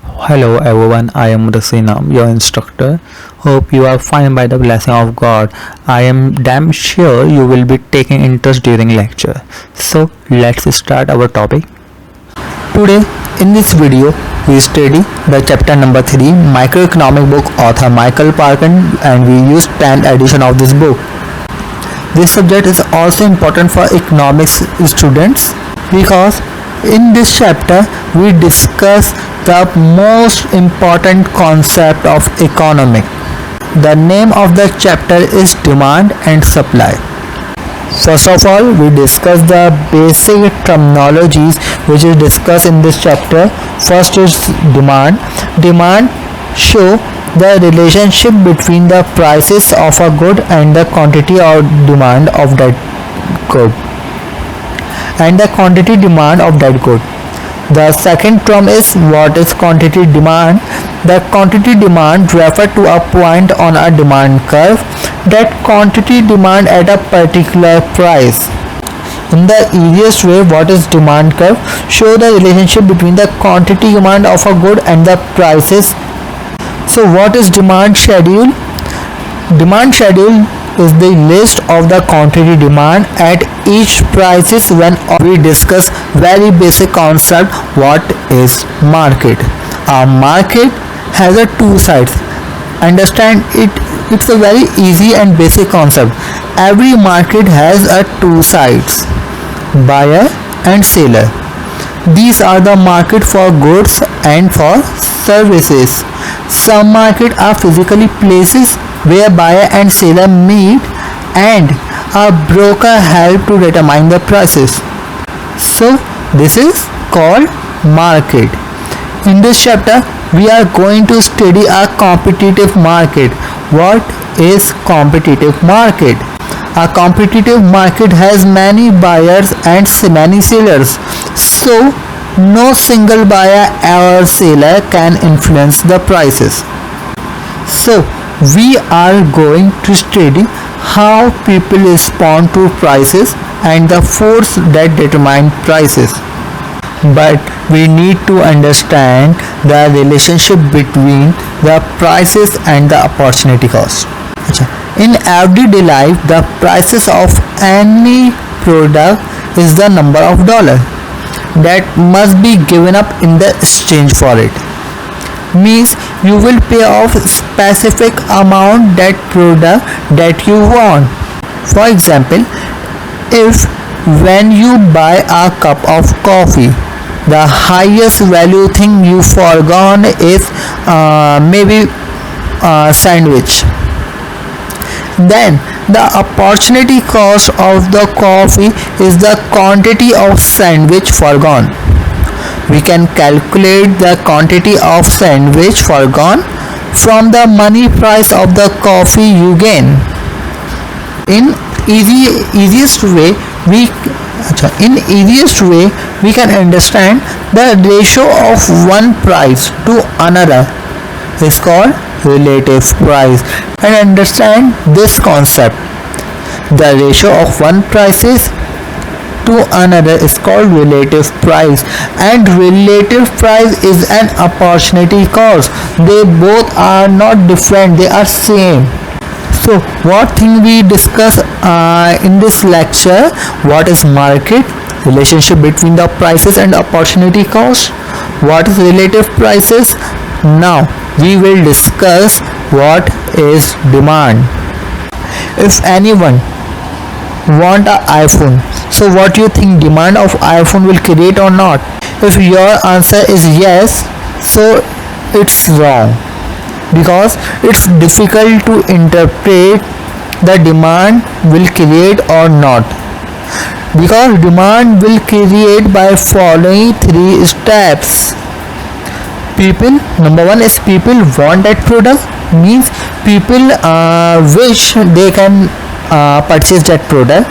Hello everyone, I am Rasinam, your instructor. Hope you are fine by the blessing of God. I am damn sure you will be taking interest during lecture. So let's start our topic. Today in this video we study the chapter number 3 microeconomic book author Michael Parkin, and we use 10th edition of this book. This subject is also important for economics students because in this chapter we discuss the most important concept of economy. The name of the chapter is demand and supply. First of all, we discuss the basic terminologies which is discussed in this chapter. First is demand. Demand show the relationship between the prices of a good and the quantity or demand of that good and the quantity demand of that good. The second term is what is quantity demand. The quantity demand refer to a point on a demand curve that quantity demand at a particular price. In the easiest way, what is demand curve? Show the relationship between the quantity demand of a good and the prices. So what is demand schedule? Demand schedule is the list of the quantity demand at each prices. When we discuss very basic concept, what is market? A market has a two sides. Understand it, it's a very easy and basic concept. Every market has a two sides, buyer and seller. These are the market for goods and for services. Some markets are physically places where buyer and seller meet and a broker help to determine the prices. So this is called market. In this chapter we are going to study a competitive market. What is competitive market? A competitive market has many buyers and many sellers. So no single buyer or seller can influence the prices. So we are going to study how people respond to prices and the force that determine prices. But we need to understand the relationship between the prices and the opportunity cost. In everyday life, the prices of any product is the number of dollars that must be given up in the exchange for it. Means you will pay off specific amount that product that you want. For example, if when you buy a cup of coffee, the highest value thing you forgone is maybe a sandwich, then the opportunity cost of the coffee is the quantity of sandwich forgone. We can calculate the quantity of sandwich forgone from the money price of the coffee you gain. In easiest way we can understand the ratio of one price to another is called relative price, and understand this concept. The ratio of one prices to another is called relative price, and relative price is an opportunity cost. They both are not different, they are same. So what thing we discuss in this lecture? What is market? Relationship between the prices and opportunity cost. What is relative prices? Now we will discuss what is demand. If anyone want an iPhone, so what do you think, demand of iPhone will create or not? If your answer is yes, so it's wrong, because it's difficult to interpret the demand will create or not, because demand will create by following three steps. People, number one is people want that product, means people wish they can purchase that product.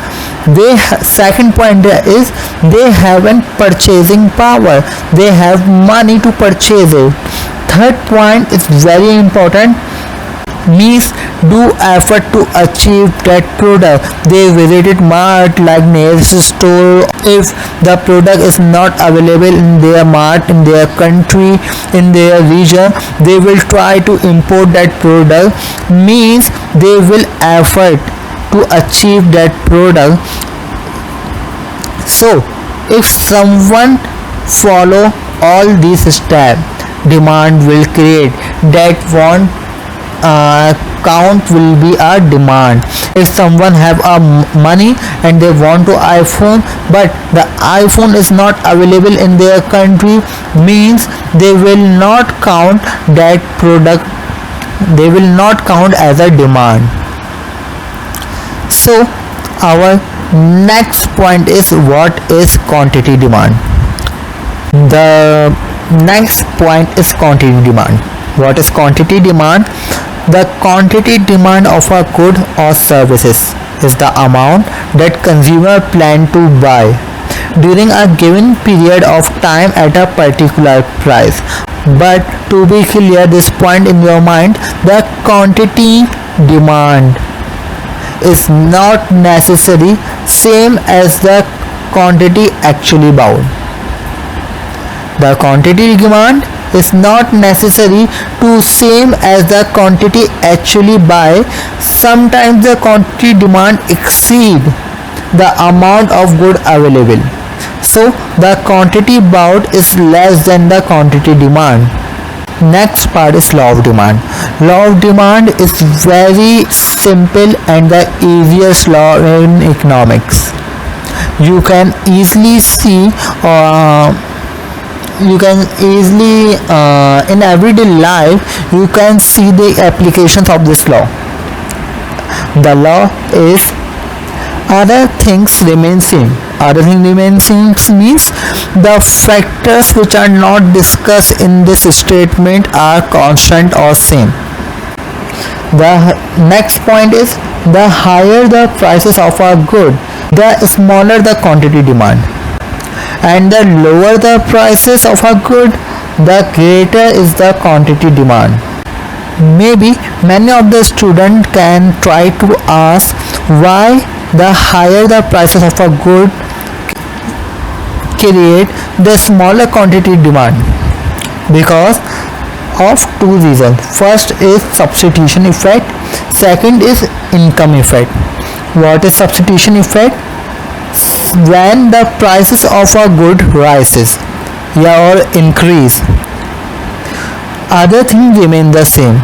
Second point is they have an purchasing power, they have money to purchase it. Third point is very important, means do effort to achieve that product. They visited mart like nearest store. If the product is not available in their mart, in their country, in their region, they will try to import that product, means they will effort to achieve that product. So if someone follow all these steps, demand will create. That one count will be a demand. If someone have a money and they want to iPhone, but the iPhone is not available in their country, means they will not count that product, they will not count as a demand. So our next point is, what is quantity demand? The next point is quantity demand. What is quantity demand? The quantity demand of a good or services is the amount that consumer plan to buy during a given period of time at a particular price. But to be clear this point in your mind, the quantity demand is not necessary same as the quantity actually bought. The quantity demand is not necessary to same as the quantity actually buy. Sometimes the quantity demand exceed the amount of good available, so the quantity bought is less than the quantity demand. Next part is law of demand. Law of demand is very simple and the easiest law in economics. You can easily see in everyday life you can see the applications of this law. The law is, other things remain same. Other thing remain same means the factors which are not discussed in this statement are constant or same. The next point is, the higher the prices of a good, the smaller the quantity demand, and the lower the prices of a good, the greater is the quantity demand. Maybe many of the students can try to ask why the higher the prices of a good create the smaller quantity demand. Because of two reasons. First is substitution effect, second is income effect. What is substitution effect? When the prices of a good rises or increase, other things remain the same.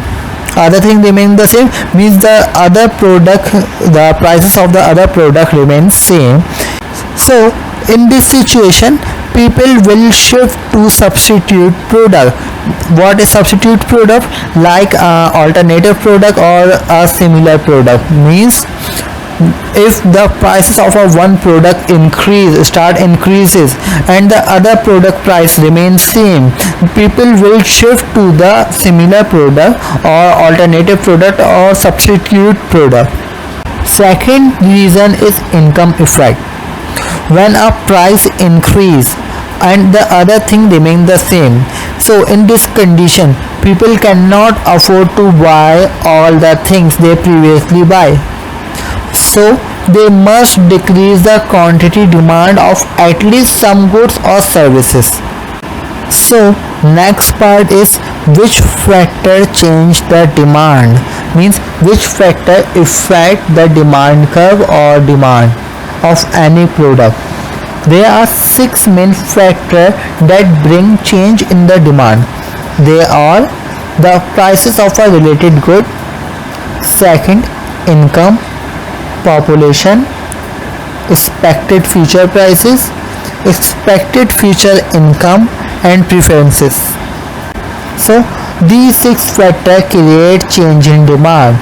Other thing remain the same means the other product, the prices of the other product remain same. So in this situation people will shift to substitute product. What is substitute product? Like alternative product or a similar product. Means if the prices of a one product increases and the other product price remains same, people will shift to the similar product or alternative product or substitute product. Second reason is income effect. When a price increase and the other thing remain the same, so in this condition people cannot afford to buy all the things they previously buy, so they must decrease the quantity demand of at least some goods or services. So next part is, which factor change the demand? Means which factor affect the demand curve or demand of any product. There are 6 main factors that bring change in the demand. They are the prices of a related good, second income, population, expected future prices, expected future income, and preferences. So these 6 factors create change in demand.